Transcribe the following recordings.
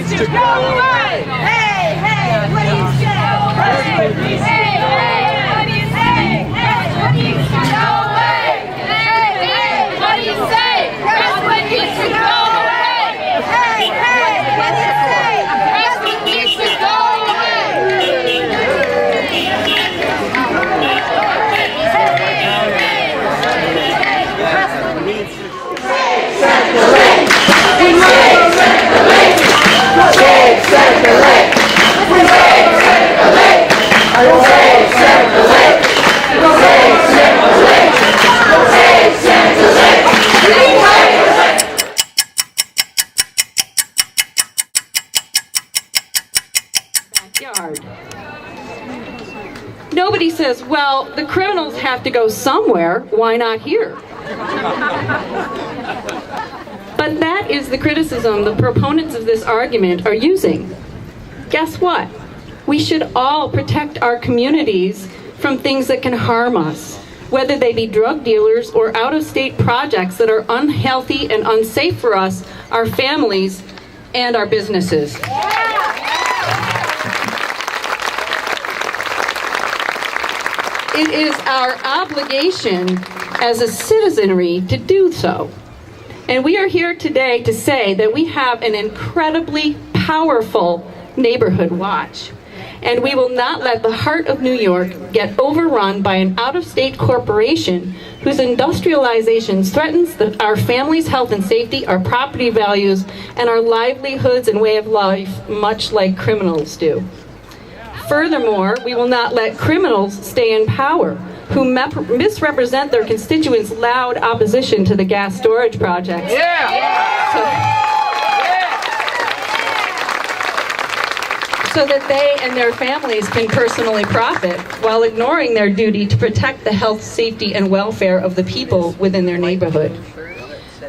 needs to go away. Hey, hey, what do you say? President needs to go away. What do you say? What needs to go away? Hey, hey, what do you say? President needs to go away. Hey, hey, what do you say? President needs to go away. Circulate! Circulate! Circulate! Backyard. Nobody says, well, the criminals have to go somewhere, why not here? But that is the criticism the proponents of this argument are using. Guess what? We should all protect our communities from things that can harm us, whether they be drug dealers or out-of-state projects that are unhealthy and unsafe for us, our families, and our businesses. It is our obligation as a citizenry to do so. And we are here today to say that we have an incredibly powerful neighborhood watch. And we will not let the heart of New York get overrun by an out-of-state corporation whose industrialization threatens our families' health and safety, our property values, and our livelihoods and way of life, much like criminals do. Furthermore, we will not let criminals stay in power who misrepresent their constituents' loud opposition to the gas storage projects. So that they and their families can personally profit while ignoring their duty to protect the health, safety, and welfare of the people within their neighborhood.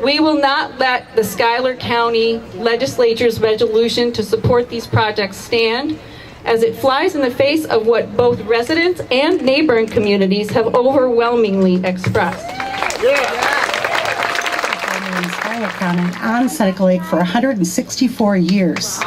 We will not let the Schuyler County legislature's resolution to support these projects stand, as it flies in the face of what both residents and neighboring communities have overwhelmingly expressed. In Schuyler County on Seneca Lake for 164 years.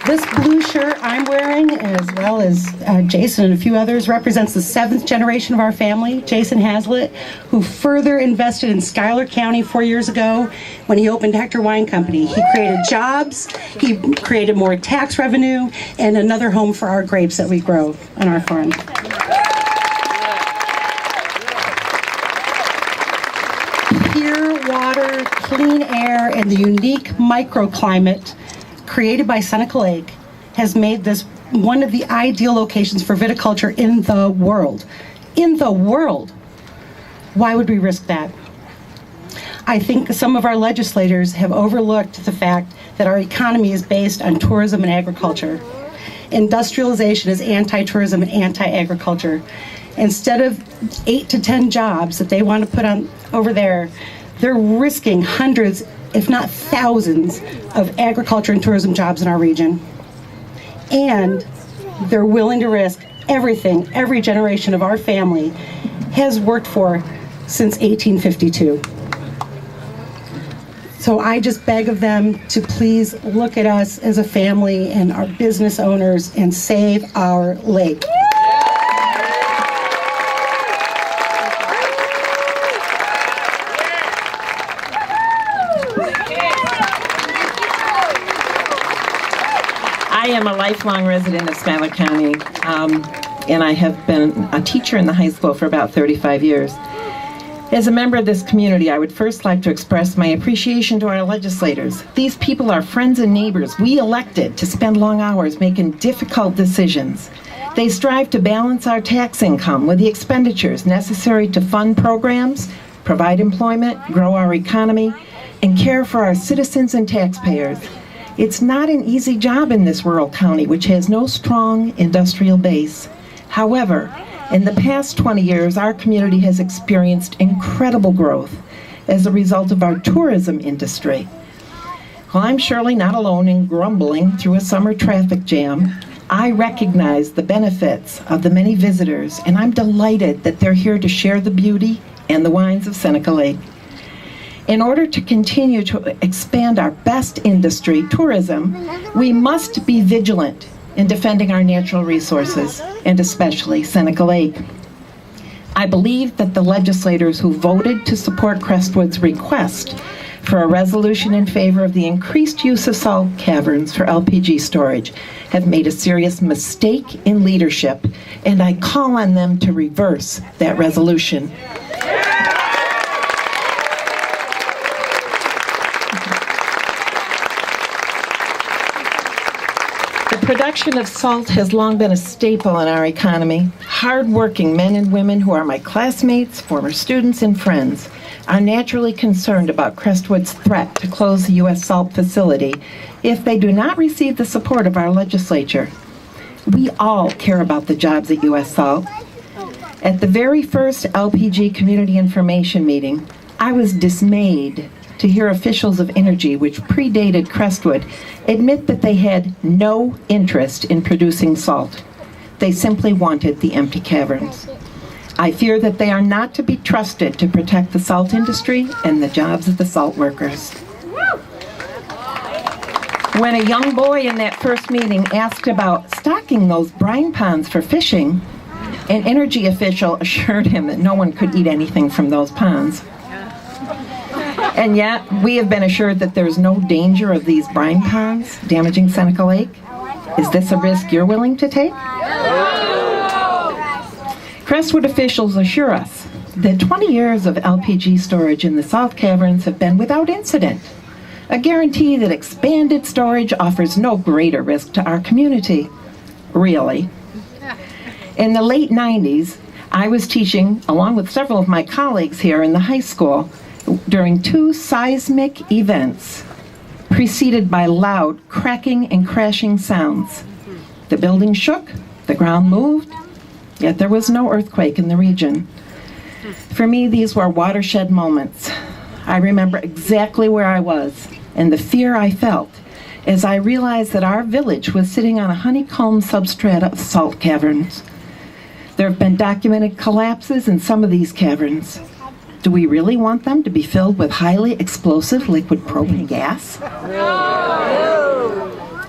This blue shirt I'm wearing, as well as Jason and a few others, represents the 7th generation of our family, Jason Hazlitt, who further invested in Schuyler County 4 years ago when he opened Hector Wine Company. He created jobs, he created more tax revenue, and another home for our grapes that we grow on our farm. Pure water, clean air, and the unique microclimate created by Seneca Lake has made this one of the ideal locations for viticulture in the world. In the world! Why would we risk that? I think some of our legislators have overlooked the fact that our economy is based on tourism and agriculture. Industrialization is anti-tourism and anti-agriculture. Instead of 8 to 10 jobs that they want to put on over there, they're risking hundreds, if not thousands, of agriculture and tourism jobs in our region. And they're willing to risk everything every generation of our family has worked for since 1852. So I just beg of them to please look at us as a family and our business owners and save our lake. I am a lifelong resident of Schuyler County, and I have been a teacher in the high school for about 35 years. As a member of this community, I would first like to express my appreciation to our legislators. These people are friends and neighbors we elected to spend long hours making difficult decisions. They strive to balance our tax income with the expenditures necessary to fund programs, provide employment, grow our economy, and care for our citizens and taxpayers. It's not an easy job in this rural county, which has no strong industrial base. However, in the past 20 years, our community has experienced incredible growth as a result of our tourism industry. While I'm surely not alone in grumbling through a summer traffic jam, I recognize the benefits of the many visitors, and I'm delighted that they're here to share the beauty and the wines of Seneca Lake. In order to continue to expand our best industry, tourism, we must be vigilant in defending our natural resources, and especially Seneca Lake. I believe that the legislators who voted to support Crestwood's request for a resolution in favor of the increased use of salt caverns for LPG storage have made a serious mistake in leadership, and I call on them to reverse that resolution. The production of salt has long been a staple in our economy. Hard-working men and women who are my classmates, former students, and friends are naturally concerned about Crestwood's threat to close the U.S. Salt facility if they do not receive the support of our legislature. We all care about the jobs at U.S. Salt. At the very first LPG community information meeting, I was dismayed to hear officials of Energy, which predated Crestwood, admit that they had no interest in producing salt. They simply wanted the empty caverns. I fear that they are not to be trusted to protect the salt industry and the jobs of the salt workers. When a young boy in that first meeting asked about stocking those brine ponds for fishing, an Energy official assured him that no one could eat anything from those ponds. And yet, we have been assured that there's no danger of these brine ponds damaging Seneca Lake. Is this a risk you're willing to take? Crestwood officials assure us that 20 years of LPG storage in the salt caverns have been without incident, a guarantee that expanded storage offers no greater risk to our community. Really. In the late 90s, I was teaching, along with several of my colleagues here in the high school, during two seismic events preceded by loud cracking and crashing sounds. The building shook, the ground moved, yet there was no earthquake in the region. For me, these were watershed moments. I remember exactly where I was and the fear I felt as I realized that our village was sitting on a honeycomb substrata of salt caverns. There have been documented collapses in some of these caverns. Do we really want them to be filled with highly explosive liquid propane gas?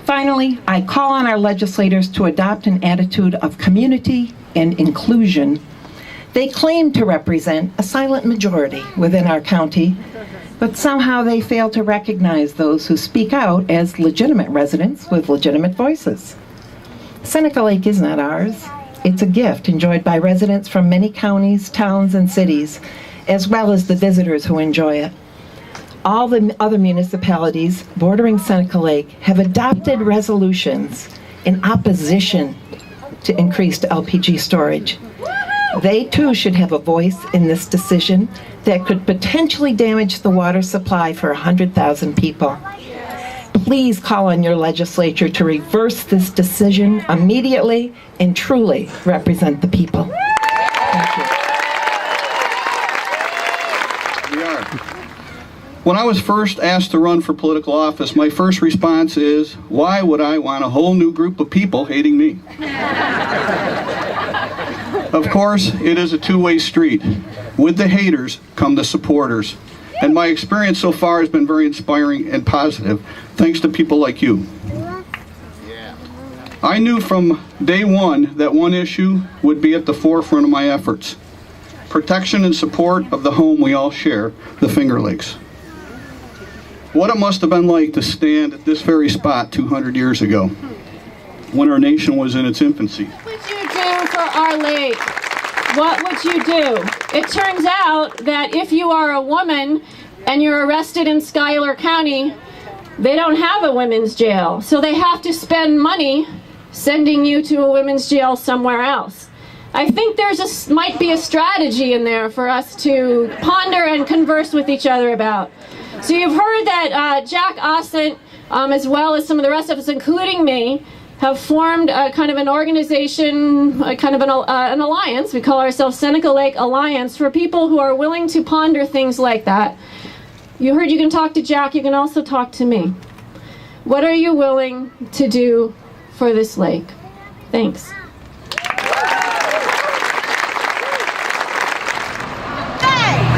Finally, I call on our legislators to adopt an attitude of community and inclusion. They claim to represent a silent majority within our county, but somehow they fail to recognize those who speak out as legitimate residents with legitimate voices. Seneca Lake is not ours. It's a gift enjoyed by residents from many counties, towns, and cities, as well as the visitors who enjoy it. All the other municipalities bordering Seneca Lake have adopted resolutions in opposition to increased LPG storage. They too should have a voice in this decision that could potentially damage the water supply for 100,000 people. Please call on your legislature to reverse this decision immediately and truly represent the people. Thank you. When I was first asked to run for political office, my first response is, why would I want a whole new group of people hating me? Of course, it is a two-way street. With the haters come the supporters. And my experience so far has been very inspiring and positive, thanks to people like you. I knew from day one that one issue would be at the forefront of my efforts: protection and support of the home we all share, the Finger Lakes. What it must have been like to stand at this very spot 200 years ago, when our nation was in its infancy. What would you do for our lake? What would you do? It turns out that if you are a woman and you're arrested in Schuyler County, they don't have a women's jail. So they have to spend money sending you to a women's jail somewhere else. I think might be a strategy in there for us to ponder and converse with each other about. So you've heard that Jack Ossent, as well as some of the rest of us, including me, have formed a kind of an organization, kind of an alliance. We call ourselves Seneca Lake Alliance, for people who are willing to ponder things like that. You heard you can talk to Jack, you can also talk to me. What are you willing to do for this lake? Thanks.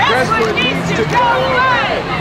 Crestwood needs to go away!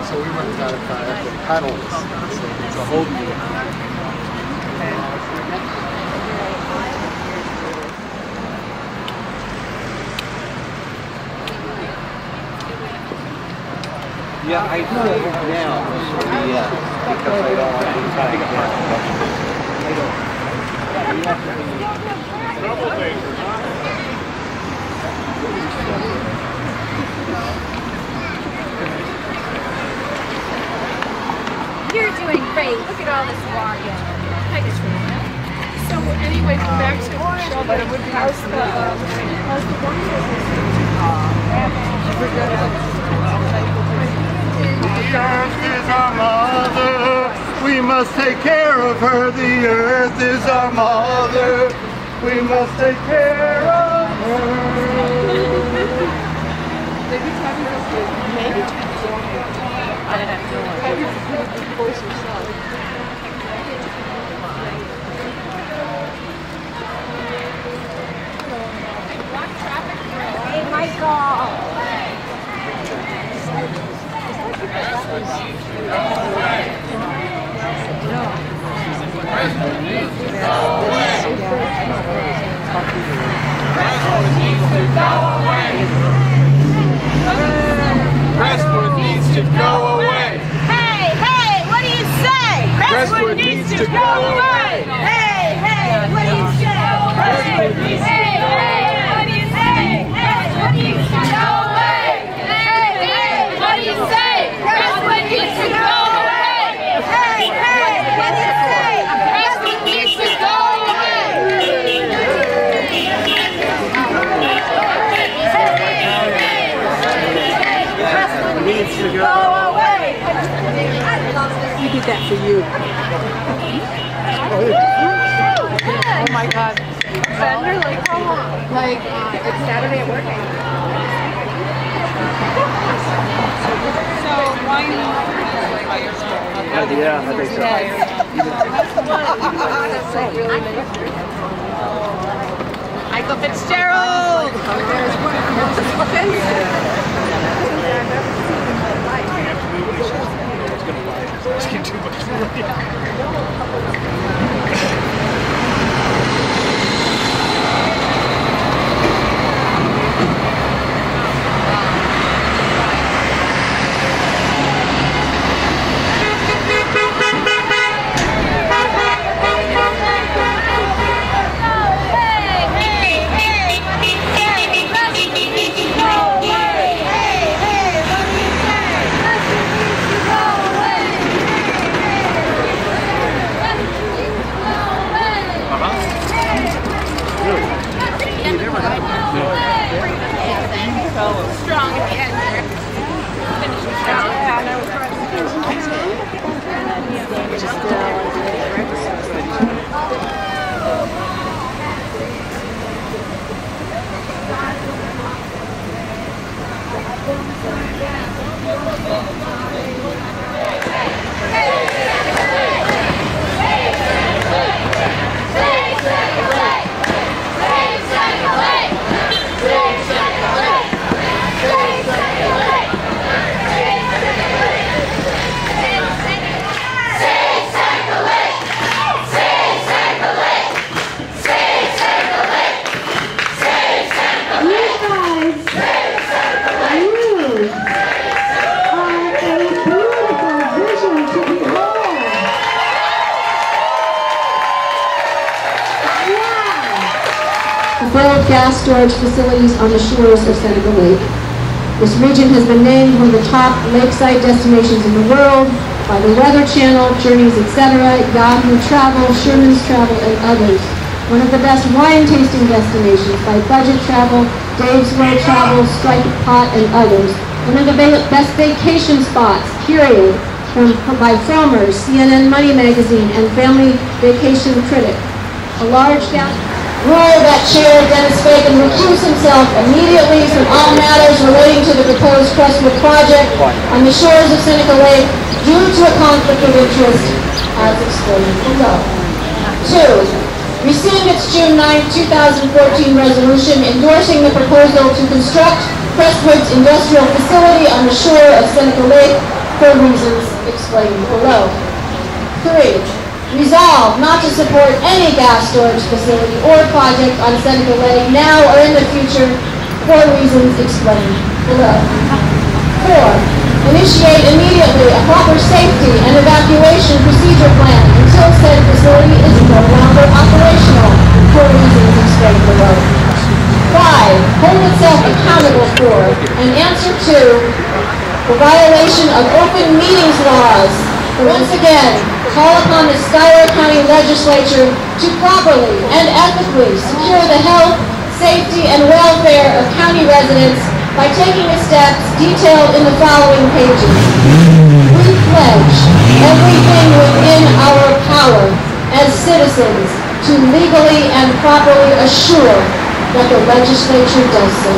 So we went and got a kayak with paddles. So it's a whole new Yeah, I do it now, because I don't want to do You're doing great. Look at all this water. So anyway, back to how's the The earth is our mother, we must take care of her. The earth is our mother, we must take care of her. Hey, Michael. Crestwood needs to go away. Hey, hey, what do you say? Crestwood needs to go away. Hey, hey, what do you say? Crestwood needs to go away. What do you say? Crestwood needs to go away. Hey, hey, what do you say? Crestwood needs to go away. Hey, hey, what do you say? Crestwood needs to go Needs to go away. We did that for you. Oh my God. Fender, like, come on. Like, it's Saturday at work. So, why Yeah, I think so. Michael Fitzgerald! Strong at the end there. Finishing strong. Build gas storage facilities on the shores of Seneca Lake. This region has been named one of the top lakeside destinations in the world by the Weather Channel, Journeys, etc., Yahoo Travel, Sherman's Travel, and others. one of the best wine tasting destinations by Budget Travel, Dave's World Travel, Striped Pot, and others. One of the best vacation spots, period, by Frommer's, CNN Money Magazine, and Family Vacation Critic. A large rule that Chair Dennis Bacon recused himself immediately from all matters relating to the proposed Crestwood project on the shores of Seneca Lake due to a conflict of interest, as explained below. 2. Rescind its June 9, 2014 resolution endorsing the proposal to construct Crestwood's industrial facility on the shore of Seneca Lake for reasons explained below. 3. Resolve not to support any gas storage facility or project on Seneca Lake now or in the future for reasons explained below. 4. Initiate immediately a proper safety and evacuation procedure plan until said facility is no longer operational for reasons explained below. 5. Hold itself accountable for and answer to the violation of open meetings laws. Once again, call upon the Schuyler County Legislature to properly and ethically secure the health, safety, and welfare of county residents by taking the steps detailed in the following pages. We pledge everything within our power as citizens to legally and properly assure that the legislature does so.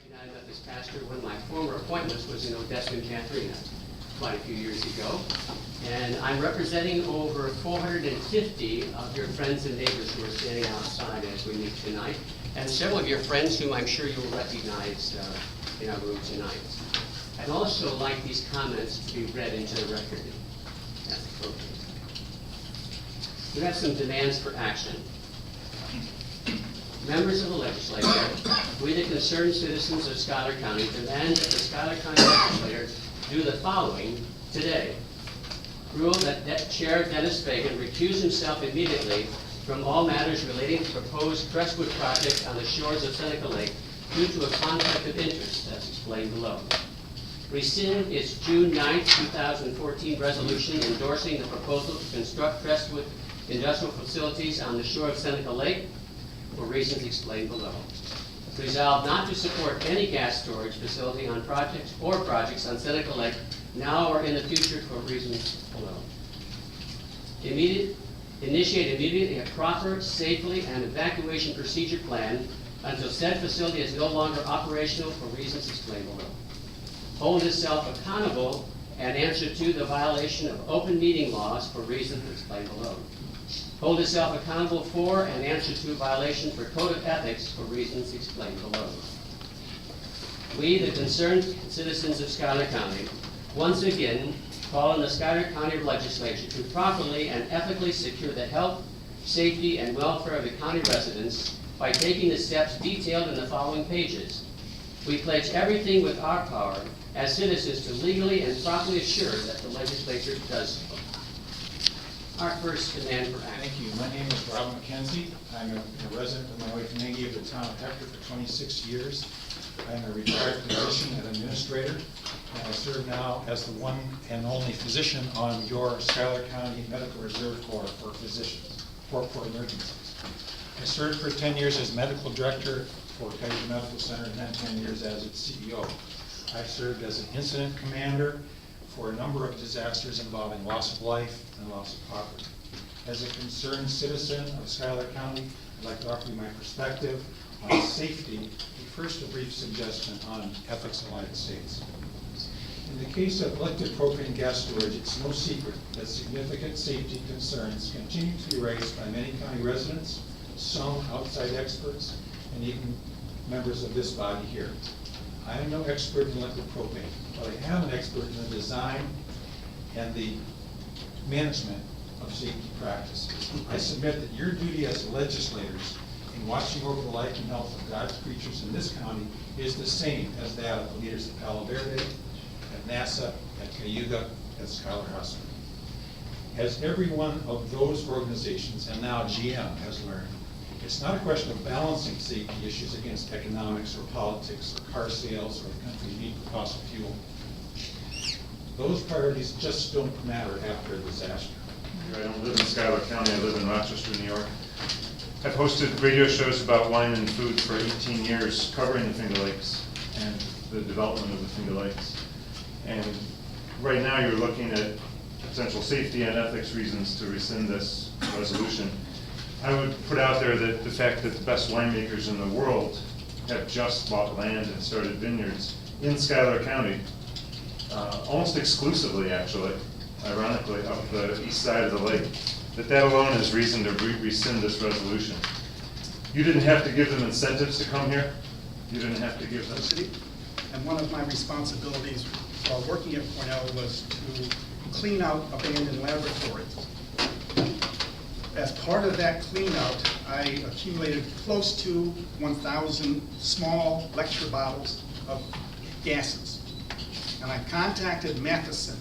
United Methodist pastor. One of my former appointments was in Odessa and Catherine quite a few years ago. And I'm representing over 450 of your friends and neighbors who are standing outside as we meet tonight, and several of your friends whom I'm sure you will recognize in our room tonight. I'd also like these comments to be read into the record. That's appropriate. We have some demands for action. Members of the legislature, we the concerned citizens of Schuyler County demand that the Schuyler County legislature do the following today. Rule that Chair Dennis Bacon recuse himself immediately from all matters relating to proposed Crestwood project on the shores of Seneca Lake due to a conflict of interest, as explained below. Rescind its June 9, 2014 resolution endorsing the proposal to construct Crestwood industrial facilities on the shore of Seneca Lake for reasons explained below. Resolve not to support any gas storage facility on projects or projects on Seneca Lake now or in the future for reasons below. Initiate immediately a proper, safely, and evacuation procedure plan until said facility is no longer operational for reasons explained below. Hold itself accountable and answer to the violation of open meeting laws for reasons explained below. Hold itself accountable for and answer to violation for code of ethics for reasons explained below. We, the concerned citizens of Schuyler County, once again call on the Schuyler County Legislature to properly and ethically secure the health, safety, and welfare of the county residents by taking the steps detailed in the following pages. We pledge everything with our power as citizens to legally and properly assure that the legislature does so. Our first demand for action. Thank you. My name is Robert McKenzie. I'm a resident with my wife Maggie of the town of Hector for 26 years. I'm a retired physician and administrator, and I serve now as the one and only physician on your Schuyler County Medical Reserve Corps for physicians, for emergencies. I served for 10 years as medical director for Kaiser Medical Center and then 10 years as its CEO. I served as an incident commander for a number of disasters involving loss of life and loss of property. As a concerned citizen of Schuyler County, I'd like to offer you my perspective on safety, and first a brief suggestion on ethics in the United States. In the case of liquid propane gas storage, it's no secret that significant safety concerns continue to be raised by many county residents, some outside experts, and even members of this body here. I am no expert in liquid propane, but I am an expert in the design and the management of safety practices. I submit that your duty as legislators in watching over the life and health of God's creatures in this county is the same as that of the leaders at Palo Verde, at NASA, at Cayuga, at Schuyler County. As every one of those organizations, and now GM, has learned, it's not a question of balancing safety issues against economics or politics or car sales or the country's need for fossil fuel. Those priorities just don't matter after a disaster. I don't live in Schuyler County, I live in Rochester, New York. I've hosted radio shows about wine and food for 18 years, covering the Finger Lakes and the development of the Finger Lakes. And right now you're looking at potential safety and ethics reasons to rescind this resolution. I would put out there that the fact that the best winemakers in the world have just bought land and started vineyards in Schuyler County, almost exclusively actually, ironically, up the east side of the lake, that alone is reason to rescind this resolution. You didn't have to give them incentives to come here. You didn't have to give them. And one of my responsibilities while working at Cornell was to clean out abandoned laboratories. As part of that clean out, I accumulated close to 1,000 small lecture bottles of gases. And I contacted Matheson,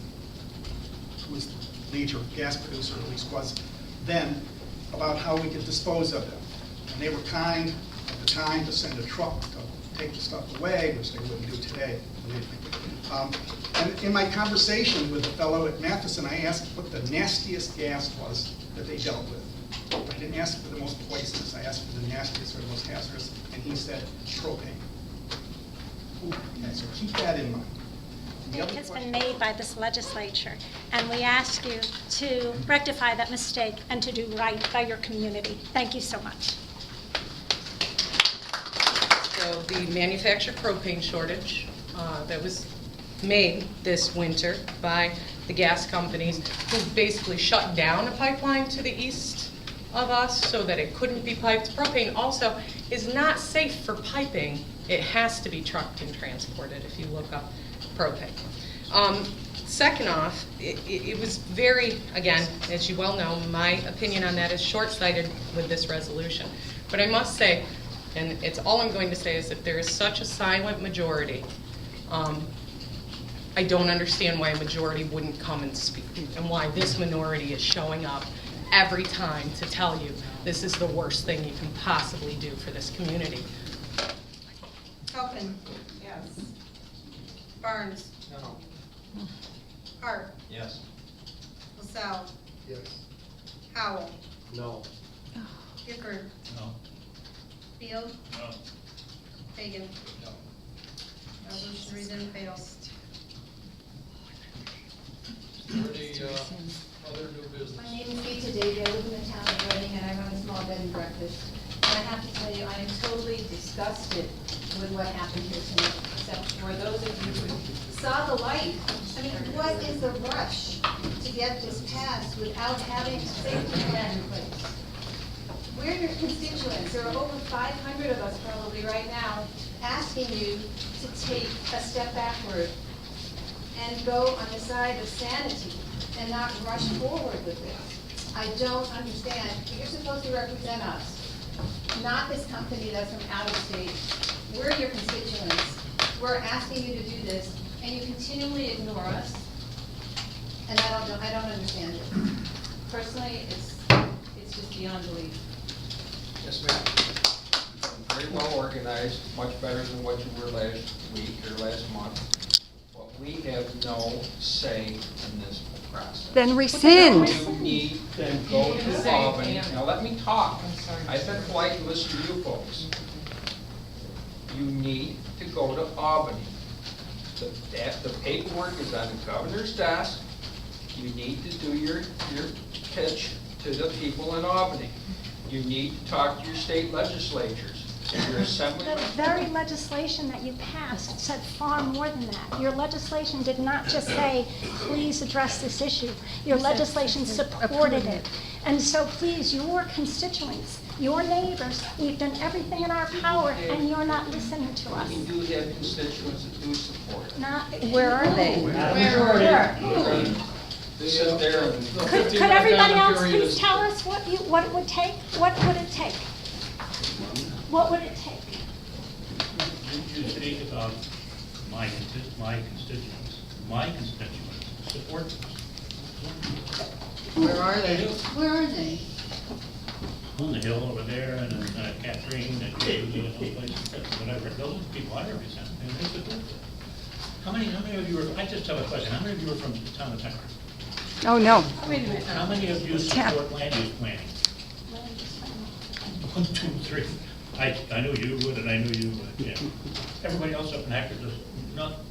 who was the major gas producer, at least was then, about how we could dispose of them. And they were kind at the time to send a truck to take the stuff away, which they wouldn't do today, believe me. And in my conversation with the fellow at Matheson, I asked what the nastiest gas was that they dealt with. I didn't ask for the most poisonous, I asked for the nastiest or the most hazardous, and he said propane. Ooh, okay, so keep that in mind. It has been made by this legislature, and we ask you to rectify that mistake and to do right by your community. Thank you so much. So the manufactured propane shortage that was made this winter by the gas companies, who basically shut down a pipeline to the east of us so that it couldn't be piped. Propane also is not safe for piping. It has to be trucked and transported if you look up propane. Second off, it was very, again, as you well know, my opinion on that is short-sighted with this resolution. But I must say, and it's all I'm going to say, is if there is such a silent majority, I don't understand why a majority wouldn't come and speak, and why this minority is showing up every time to tell you this is the worst thing you can possibly do for this community. Halpin. Yes. Barnes. No. Hart. Yes. LaSalle. Yes. Howell. No. Gifford. No. Field. No. Hagan. No. Resolution rescind fails. Any other new business? My name is Gita Davey. I live in the town of Reading, and I run a small bed and breakfast. And I have to tell you, I am totally disgusted with what happened here tonight, except for those of you who saw the light. I mean, what is the rush to get this passed without having a safety plan in place? We're your constituents. There are over 500 of us probably right now asking you to take a step backward and go on the side of sanity and not rush forward with this. I don't understand. You're supposed to represent us, not this company that's from out of state. We're your constituents. We're asking you to do this, and you continually ignore us. And I don't understand it. Personally, it's just beyond belief. Yes, ma'am. Very well organized, much better than what you were last week or last month. But we have no say in this process. Then rescind. You need to go to Albany. Now let me talk. I've been polite and listen to you folks. You need to go to Albany. The paperwork is on the governor's desk. You need to do your pitch to the people in Albany. You need to talk to your state legislatures. Your assembly. The very legislation that you passed said far more than that. Your legislation did not just say, please address this issue. Your legislation supported it. And so please, your constituents, your neighbors, we've done everything in our power, and you're not listening to us. We do have constituents that do support it. Where are they? Where? sit there and. Could everybody else please tell us what it would take? What would it take? What would it take? You speak about my constituents support this. Where are they? Where are they? On the hill over there, and Catherine, and Julie, and those places, whatever. Those people I represent, and they support it. How many of you are, I just have a question. How many of you are from the town of Hector? Oh, no. Wait a minute. How many of you support land use planning? 1, 2, 3. I knew you would, and I knew you would, yeah. Everybody else up in Hector does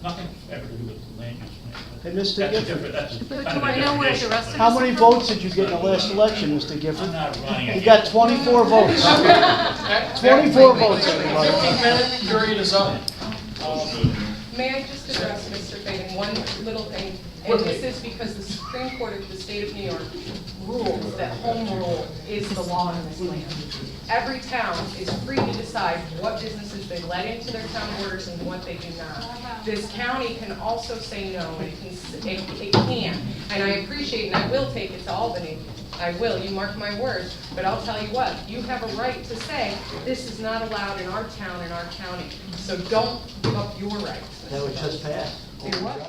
nothing ever to do with land use planning. Hey, Mr. Gifford. That's Do I know where the rest of How many votes did you get in the last election, Mr. Gifford? I'm not running You got 24 votes. 24 votes, everybody. 15-minute period is up. May I just address, Mr. Fagan, one little thing? And this is because the Supreme Court of the state of New York rules that home rule is the law in this land. Every town is free to decide what businesses they let into their town borders and what they do not. This county can also say no, it can. And I appreciate, and I will take it to Albany. I will, you mark my words, but I'll tell you what, you have a right to say, this is not allowed in our town, in our county. So don't give up your rights. That was just passed. It was.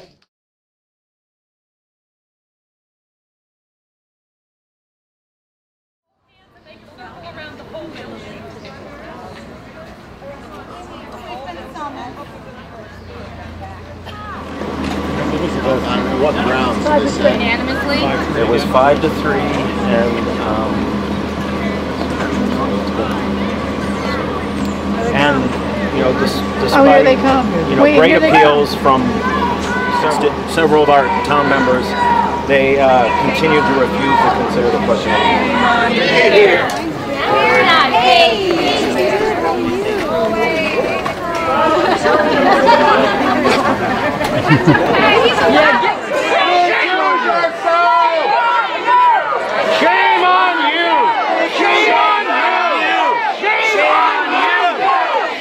What round? Unanimously? It was 5-3, and you know, despite here they come. you know, Wait, great here they appeals from several of our town members, they continue to refuse to consider the question. Shame on you! Shame on you! Shame on you!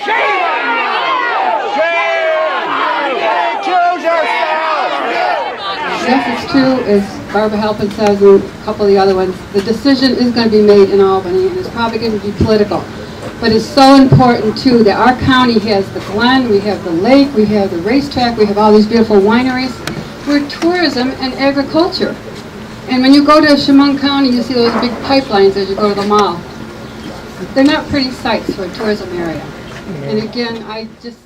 Shame on you! Choose yourself! Message 2 is Barbara Halpin says, and a couple of the other ones, the decision is going to be made in Albany, and it's probably going to be political. But it's so important, too, that our county has the Glen, we have the lake, we have the racetrack, we have all these beautiful wineries. We're tourism and agriculture. And when you go to Chemung County, you see those big pipelines as you go to the mall. They're not pretty sights for a tourism area. And again, I just